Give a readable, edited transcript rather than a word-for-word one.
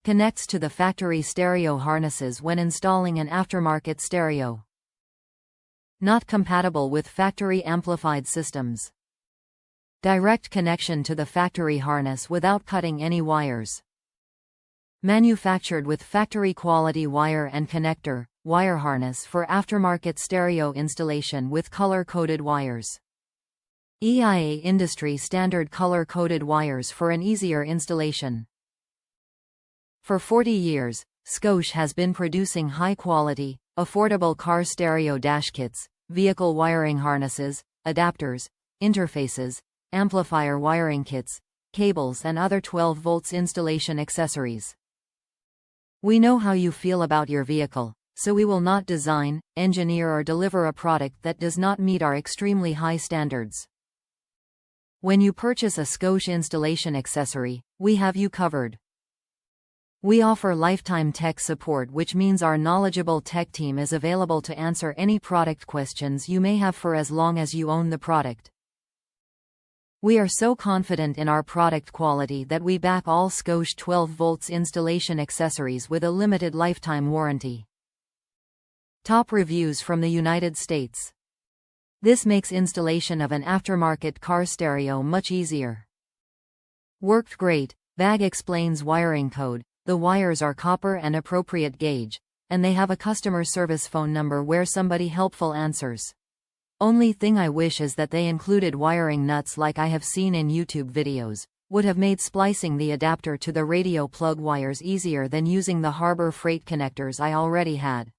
Connects to the factory stereo harnesses when installing an aftermarket stereo. Not compatible with factory amplified systems. Direct connection to the factory harness without cutting any wires. Manufactured with factory quality wire and connector, wire harness for aftermarket stereo installation with color-coded wires. EIA industry standard color-coded wires for an easier installation. For 40 years, Scosche has been producing high-quality, affordable car stereo dash kits, vehicle wiring harnesses, adapters, interfaces, amplifier wiring kits, cables and other 12 volts installation accessories. We know how you feel about your vehicle, so we will not design, engineer or deliver a product that does not meet our extremely high standards. When you purchase a Scosche installation accessory, we have you covered. We offer lifetime tech support, which means our knowledgeable tech team is available to answer any product questions you may have for as long as you own the product. We are so confident in our product quality that we back all Scosche 12 volts installation accessories with a limited lifetime warranty. Top reviews from the United States. This makes installation of an aftermarket car stereo much easier. Worked great. Bag explains wiring code. The wires are copper and appropriate gauge, and they have a customer service phone number where somebody helpful answers. Only thing I wish is that they included wiring nuts like I have seen in YouTube videos. Would have made splicing the adapter to the radio plug wires easier than using the Harbor Freight connectors I already had.